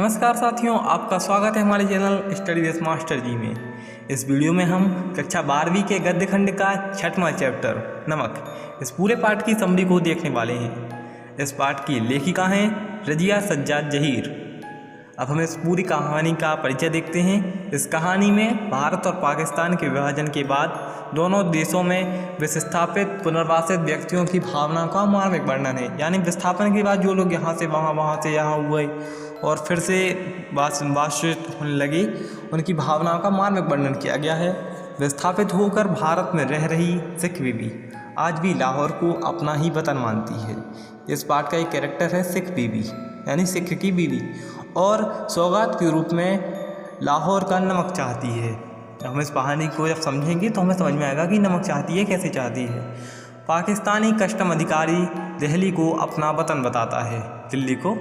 नमस्कार साथियों, आपका स्वागत है हमारे चैनल स्टडी बेस मास्टर जी में। इस वीडियो में हम कक्षा 12वीं के गद्य खंड का 6वां चैप्टर नमक, इस पूरे पाठ की समरी को देखने वाले हैं। इस पाठ की लेखिका हैं रजिया सज्जाद जहीर। अब हम इस पूरी कहानी का परिचय देखते हैं। इस कहानी में भारत और पाकिस्तान के विभाजन के बाद दोनों देशों में विस्थापित पुनर्वासित व्यक्तियों की भावना का मार्मिक वर्णन है। यानी विस्थापन के बाद जो लोग यहाँ से वहाँ, वहाँ से यहाँ हुए और फिर से वासित होने लगे, उनकी भावनाओं का मार्मिक वर्णन किया गया है। विस्थापित होकर भारत में रह रही सिख बीवी आज भी लाहौर को अपना ही वतन मानती है। इस पाठ का एक कैरेक्टर है सिख बीवी, यानी सिख की बीवी, और सौगात के रूप में लाहौर का नमक चाहती है। हम इस कहानी को जब समझेंगे तो हमें समझ में आएगा कि नमक चाहती है, कैसे चाहती है। पाकिस्तानी कस्टम अधिकारी दिल्ली को अपना वतन बताता है। दिल्ली को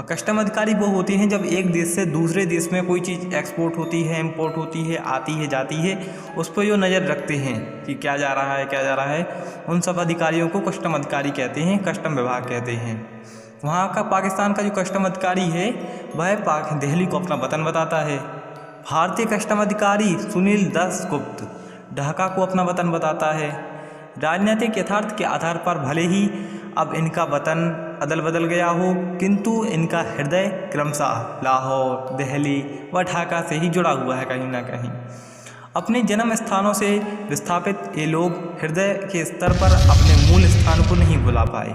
कस्टम अधिकारी वो होते हैं जब एक देश से दूसरे देश में कोई चीज़ एक्सपोर्ट होती है, इंपोर्ट होती है, आती है, जाती है, उस पर जो नज़र रखते हैं कि क्या जा रहा है, क्या जा रहा है, उन सब अधिकारियों को कस्टम अधिकारी कहते हैं, कस्टम विभाग कहते हैं। वहाँ का पाकिस्तान का जो कस्टम अधिकारी है वह दिल्ली को अपना वतन बताता है। भारतीय कस्टम अधिकारी सुनील दास गुप्त ढाका को अपना वतन बताता है। राजनीतिक यथार्थ के आधार पर भले ही अब इनका वतन अदल बदल गया हो, किंतु इनका हृदय क्रमशः लाहौर, दिल्ली व ढाका से ही जुड़ा हुआ है कहीं ना कहीं। अपने जन्म स्थानों से विस्थापित ये लोग हृदय के स्तर पर अपने मूल स्थान को नहीं भुला पाए।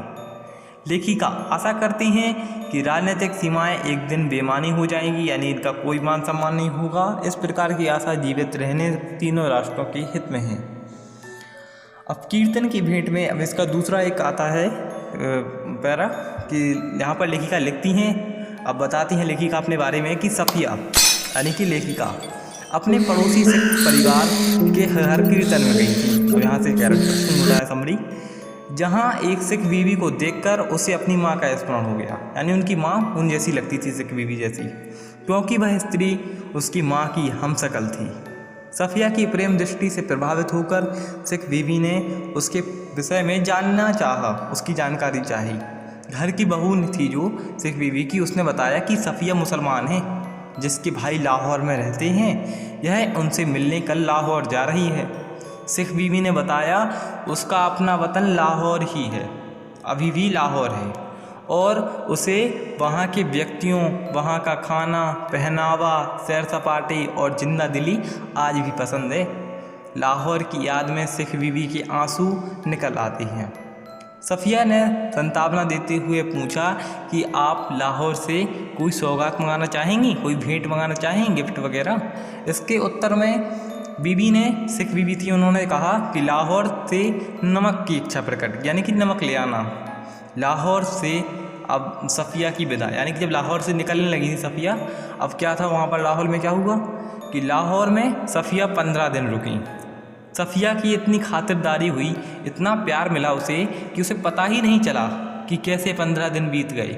लेखिका आशा करती हैं कि राजनीतिक सीमाएं एक दिन बेमानी हो जाएंगी, यानी इनका कोई मान सम्मान नहीं होगा। इस प्रकार की आशा जीवित रहने तीनों राष्ट्रों के हित में है। अब कीर्तन की भेंट में अब इसका दूसरा एक आता है पैरा कि यहाँ पर लेखिका लिखती हैं, अब बताती हैं लेखिका अपने बारे में कि सफिया यानी कि लेखिका अपने पड़ोसी सिख परिवार के हर कीर्तन में गई थी। तो यहाँ से कैरेक्टर होता है समरी, जहाँ एक सिख बीवी को देखकर उसे अपनी माँ का स्मरण हो गया। यानी उनकी माँ उन जैसी लगती थी, सिख बीवी जैसी, क्योंकि वह स्त्री उसकी माँ की हमशक्ल थी। सफिया की प्रेम दृष्टि से प्रभावित होकर सिख बीवी ने उसके विषय में जानना चाहा, उसकी जानकारी चाही। घर की बहू थी जो सिख बीवी की, उसने बताया कि सफिया मुसलमान है जिसके भाई लाहौर में रहते हैं, यह उनसे मिलने कल लाहौर जा रही है। सिख बीवी ने बताया उसका अपना वतन लाहौर ही है, अभी भी लाहौर है, और उसे वहाँ के व्यक्तियों, वहाँ का खाना, पहनावा, सैर सपाटे और जिंदा दिली आज भी पसंद है। लाहौर की याद में सिख बीवी के आंसू निकल आते हैं। सफिया ने संतावना देते हुए पूछा कि आप लाहौर से कोई सौगात मंगाना चाहेंगी, कोई भेंट मंगाना चाहेंगी, गिफ्ट वगैरह। इसके उत्तर में बीबी ने, सिख बीबी थी, उन्होंने कहा कि लाहौर से नमक की इच्छा प्रकट, यानी कि नमक ले आना। लाहौर से अब सफिया की विदा, यानी कि जब लाहौर से निकलने लगी थी सफिया, अब क्या था वहाँ पर लाहौर में क्या हुआ कि लाहौर में सफिया 15 दिन रुकी। सफिया की इतनी खातिरदारी हुई, इतना प्यार मिला उसे कि उसे पता ही नहीं चला कि कैसे 15 दिन बीत गए।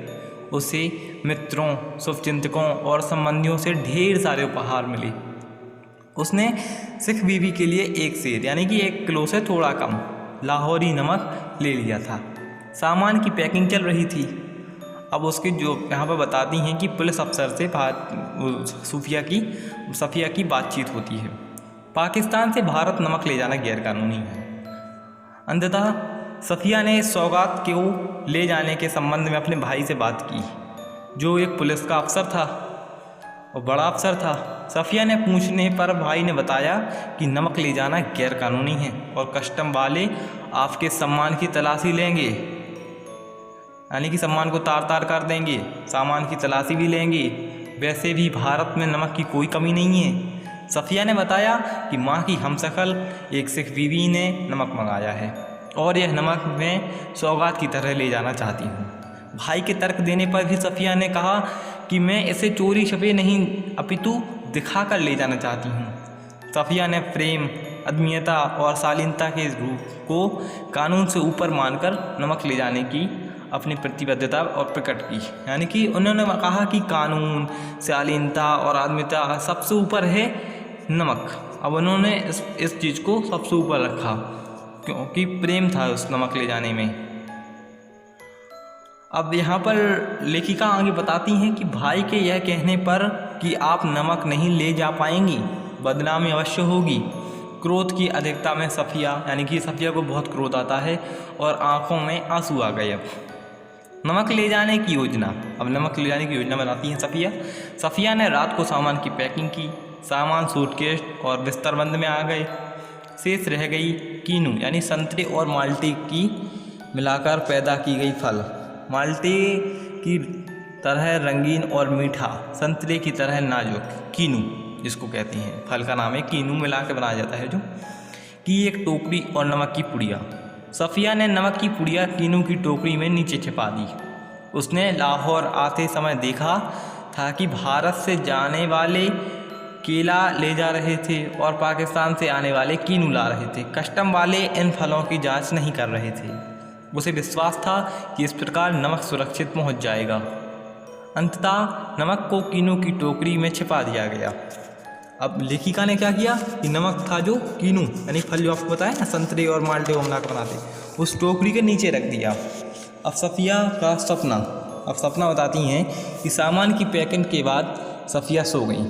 उसे मित्रों, शुभचिंतकों और संबंधियों से ढेर सारे उपहार मिले। उसने सिख बीवी के लिए एक सेर, यानी कि 1 किलो से थोड़ा कम लाहौरी नमक ले लिया था। सामान की पैकिंग चल रही थी। अब उसकी जो यहाँ पर बताती हैं कि पुलिस अफसर से सफिया की बातचीत होती है। पाकिस्तान से भारत नमक ले जाना गैरकानूनी है। अंततः सफिया ने इस सौगात को ले जाने के संबंध में अपने भाई से बात की, जो एक पुलिस का अफसर था और बड़ा अफसर था। सफिया ने पूछने पर भाई ने बताया कि नमक ले जाना गैरकानूनी है और कस्टम वाले आपके सम्मान की तलाशी लेंगे, यानी कि सम्मान को तार तार कर देंगे, सामान की तलाशी भी लेंगे। वैसे भी भारत में नमक की कोई कमी नहीं है। सफिया ने बताया कि माँ की हमशक्ल एक सिख बीवी ने नमक मंगाया है और यह नमक मैं सौगात की तरह ले जाना चाहती हूँ। भाई के तर्क देने पर भी सफिया ने कहा कि मैं इसे चोरी छपे नहीं अपितु दिखा कर ले जाना चाहती हूँ। सफिया ने प्रेम, आत्मीयता और शालीनता के रूप को कानून से ऊपर मानकर नमक ले जाने की अपनी प्रतिबद्धता और प्रकट की। यानी कि उन्होंने कहा कि कानून, शालीनता और आत्मीयता सबसे ऊपर है नमक। अब उन्होंने इस चीज़ को सबसे ऊपर रखा क्योंकि प्रेम था उस नमक ले जाने में। अब यहाँ पर लेखिका आगे बताती हैं कि भाई के यह कहने पर कि आप नमक नहीं ले जा पाएंगी, बदनामी अवश्य होगी। क्रोध की अधिकता में सफ़िया, यानी कि सफ़िया को बहुत क्रोध आता है और आंखों में आंसू आ गए। अब नमक ले जाने की योजना, अब नमक ले जाने की योजना बनाती है सफ़िया। सफ़िया ने रात को सामान की पैकिंग की, सामान सूटकेस और बिस्तरबंद में आ गए। शेष रह गई कीनू, यानी संतरे और माल्टे की मिलाकर पैदा की गई फल। माल्टे की तरह रंगीन और मीठा, संतरे की तरह नाजुक, कीनू जिसको कहते हैं, फल का नाम है कीनू, मिला के बनाया जाता है जो, की एक टोकरी और नमक की पुड़िया। सफ़िया ने नमक की पुड़िया कीनू की टोकरी में नीचे छिपा दी। उसने लाहौर आते समय देखा था कि भारत से जाने वाले केला ले जा रहे थे और पाकिस्तान से आने वाले कीनू ला रहे थे। कस्टम वाले इन फलों की जांच नहीं कर रहे थे। उसे विश्वास था कि इस प्रकार नमक सुरक्षित पहुंच जाएगा। अंततः नमक को कीनू की टोकरी में छिपा दिया गया। अब लेखिका ने क्या किया कि नमक था जो कीनू, यानी फल जो आपको बताया ना, संतरे और माल्टे को मिलाकर बनाते, उस टोकरी के नीचे रख दिया। अब सफ़िया का सपना, अब सपना बताती हैं कि सामान की पैकिंग के बाद सफ़िया सो गई।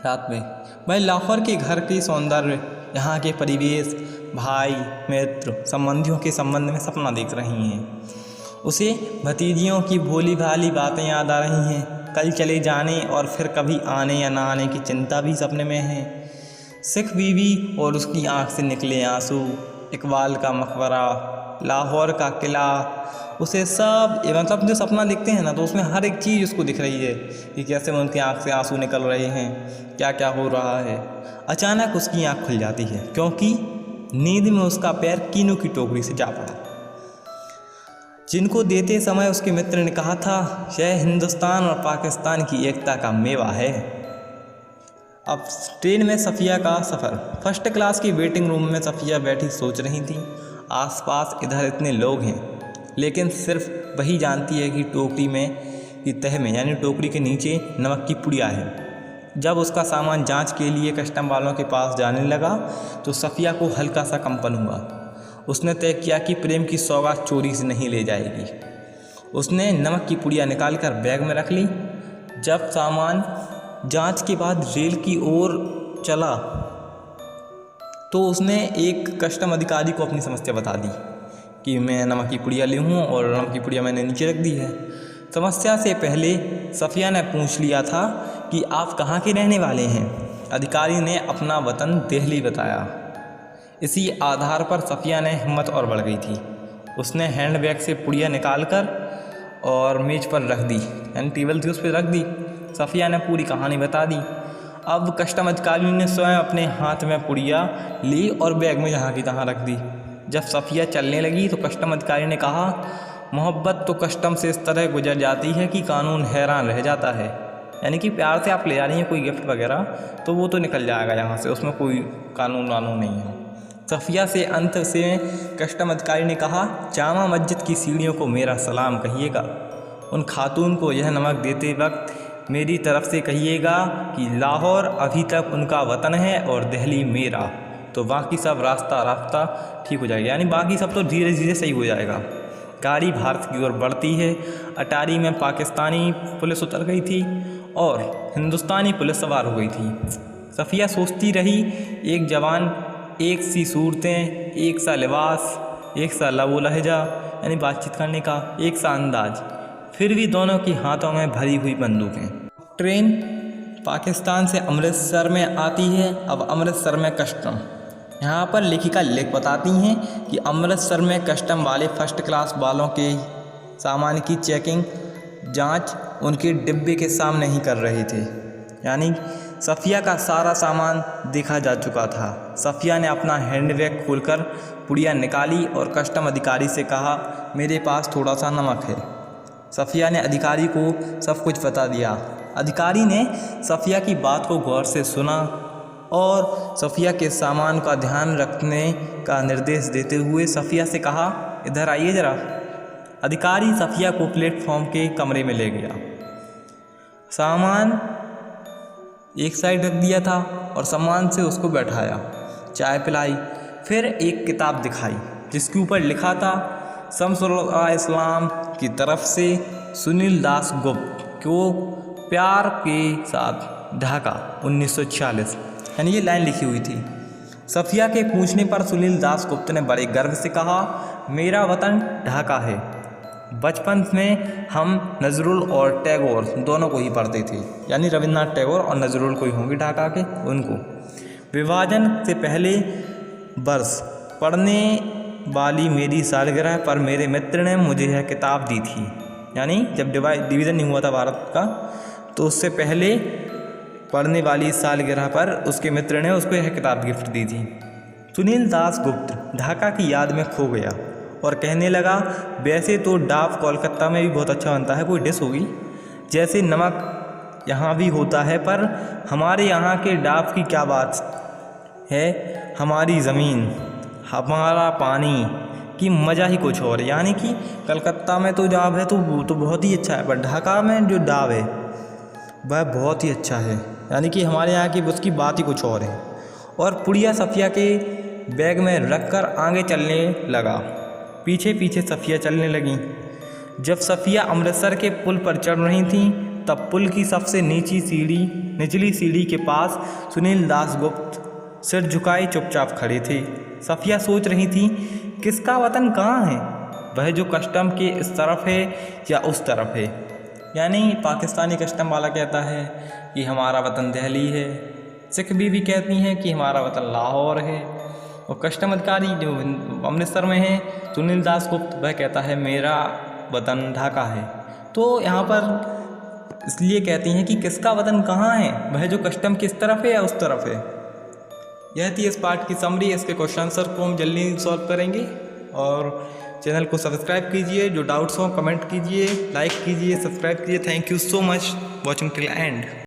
रात में वह लाहौर के घर के सौंदर्य, यहाँ के परिवेश, भाई, मित्र, संबंधियों के संबंध में सपना देख रही हैं। उसे भतीजियों की भोली भाली बातें याद आ रही हैं। कल चले जाने और फिर कभी आने या ना आने की चिंता भी सपने में है। सिख बीवी और उसकी आंख से निकले आंसू, इकबाल का मकबरा, लाहौर का किला, उसे सब, मतलब जो सपना देखते हैं ना, तो उसमें हर एक चीज़ उसको दिख रही है कि कैसे उनकी आंख से आंसू निकल रहे हैं, क्या क्या हो रहा है। अचानक उसकी आंख खुल जाती है क्योंकि नींद में उसका पैर कीनू की टोकरी से जा पड़ा, जिनको देते समय उसके मित्र ने कहा था यह हिंदुस्तान और पाकिस्तान की एकता का मेवा है। अब ट्रेन में सफ़िया का सफ़र। फर्स्ट क्लास की वेटिंग रूम में सफ़िया बैठी सोच रही थी। आसपास इधर इतने लोग हैं, लेकिन सिर्फ वही जानती है कि टोकरी में की तह में, यानी टोकरी के नीचे नमक की पुड़िया है। जब उसका सामान जांच के लिए कस्टम वालों के पास जाने लगा तो सफ़िया को हल्का सा कंपन हुआ। उसने तय किया कि प्रेम की सौगात चोरी से नहीं ले जाएगी। उसने नमक की पुड़िया निकालकर बैग में रख ली। जब सामान जांच के बाद रेल की ओर चला तो उसने एक कस्टम अधिकारी को अपनी समस्या बता दी कि मैं नमक की पुड़िया ली हूँ और नमक की पुड़िया मैंने नीचे रख दी है। समस्या से पहले सफ़िया ने पूछ लिया था कि आप कहाँ के रहने वाले हैं। अधिकारी ने अपना वतन दिल्ली बताया। इसी आधार पर सफ़िया ने हिम्मत और बढ़ गई थी। उसने हैंडबैग से पुड़िया निकालकर और मेज़ पर रख दी, यानी टेबल थी उस पर रख दी। सफ़िया ने पूरी कहानी बता दी। अब कस्टम अधिकारी ने स्वयं अपने हाथ में पुड़िया ली और बैग में जहाँ की तहाँ रख दी। जब सफ़िया चलने लगी तो कस्टम अधिकारी ने कहा, मोहब्बत तो कस्टम से इस तरह गुजर जाती है कि कानून हैरान रह जाता है। यानी कि प्यार से आप ले जा रही हैं कोई गिफ्ट वगैरह तो वो तो निकल जाएगा यहाँ से, उसमें कोई कानून वानून नहीं है। सफ़िया से अंत से कस्टम अधिकारी ने कहा, जामा मस्जिद की सीढ़ियों को मेरा सलाम कहिएगा। उन खातून को यह नमक देते वक्त मेरी तरफ से कहिएगा कि लाहौर अभी तक उनका वतन है और दिल्ली मेरा। तो बाकी सब रास्ता ठीक हो जाएगा, यानी बाकी सब तो धीरे धीरे सही हो जाएगा। गाड़ी भारत की ओर बढ़ती है। अटारी में पाकिस्तानी पुलिस उतर गई थी और हिंदुस्तानी पुलिस सवार हो गई थी। सफ़िया सोचती रही, एक जवान, एक सी सूरतें, एक सा लिबास, एक सा लबो लहजा, यानी बातचीत करने का एक सा अंदाज, फिर भी दोनों की हाथों में भरी हुई बंदूकें। ट्रेन पाकिस्तान से अमृतसर में आती है। अब अमृतसर में कस्टम, यहाँ पर लेखिका लेख बताती हैं कि अमृतसर में कस्टम वाले फर्स्ट क्लास वालों के सामान की चेकिंग जांच उनके डिब्बे के सामने ही कर रहे थे, यानी सफ़िया का सारा सामान देखा जा चुका था। सफ़िया ने अपना हैंडबैग खोलकर पुड़िया निकाली और कस्टम अधिकारी से कहा, मेरे पास थोड़ा सा नमक है। सफ़िया ने अधिकारी को सब कुछ बता दिया। अधिकारी ने सफ़िया की बात को गौर से सुना और सफ़िया के सामान का ध्यान रखने का निर्देश देते हुए सफ़िया से कहा, इधर आइए ज़रा। अधिकारी सफ़िया को प्लेटफॉर्म के कमरे में ले गया। सामान एक साइड रख दिया था और सामान से उसको बैठाया, चाय पिलाई, फिर एक किताब दिखाई जिसके ऊपर लिखा था शमसुल इस्लाम की तरफ से सुनील दासगुप्त को प्यार के साथ ढाका 1946, यानी ये लाइन लिखी हुई थी। सफ़िया के पूछने पर सुनील दासगुप्त ने बड़े गर्व से कहा, मेरा वतन ढाका है। बचपन में हम नजरुल और टैगोर दोनों को ही पढ़ते थे, यानी रविन्द्रनाथ टैगोर और नजरुल को ही होंगे ढाका के, उनको। विभाजन से पहले वर्ष पढ़ने वाली मेरी सालगिरह पर मेरे मित्र ने मुझे यह किताब दी थी, यानी जब डिवीज़न नहीं हुआ था भारत का, तो उससे पहले पढ़ने वाली सालगिरह पर उसके मित्र ने उसको यह किताब गिफ्ट दी थी। सुनील दासगुप्त ढाका की याद में खो गया और कहने लगा, वैसे तो डाव कोलकाता में भी बहुत अच्छा बनता है, कोई डिश होगी, जैसे नमक यहाँ भी होता है, पर हमारे यहाँ के डाव की क्या बात है। हमारी ज़मीन, हमारा पानी की मज़ा ही कुछ और है। यानी कि कलकत्ता में तो डाव है तो बहुत ही अच्छा है, पर ढाका में जो डाव है वह बहुत ही अच्छा है, यानी कि हमारे यहाँ की उसकी बात ही कुछ और है। और पुड़िया सफ़िया के बैग में रखकर आगे चलने लगा। पीछे पीछे सफ़िया चलने लगी। जब सफ़िया अमृतसर के पुल पर चढ़ रही थीं, तब पुल की सबसे निचली सीढ़ी के पास सुनील दासगुप्त सिर झुकाए चुपचाप खड़े थे। सफ़िया सोच रही थी, किसका वतन कहाँ है, वह जो कस्टम के इस तरफ है या उस तरफ है। यानी पाकिस्तानी कस्टम वाला कहता है कि हमारा वतन दिल्ली है, सिख बीवी कहती हैं कि हमारा वतन लाहौर है, और कस्टम अधिकारी जो अमृतसर में है सुनील दासगुप्त, वह कहता है मेरा वतन ढाका है। तो यहाँ पर इसलिए कहती हैं कि किसका वतन कहाँ है, वह जो कस्टम किस तरफ है या उस तरफ है। यह थी इस पार्ट की समरी। इसके क्वेश्चन आंसर को हम जल्दी सॉल्व करेंगे, और चैनल को सब्सक्राइब कीजिए। जो डाउट्स हो कमेंट कीजिए, लाइक कीजिए, सब्सक्राइब कीजिए। Thank you so much watching till and.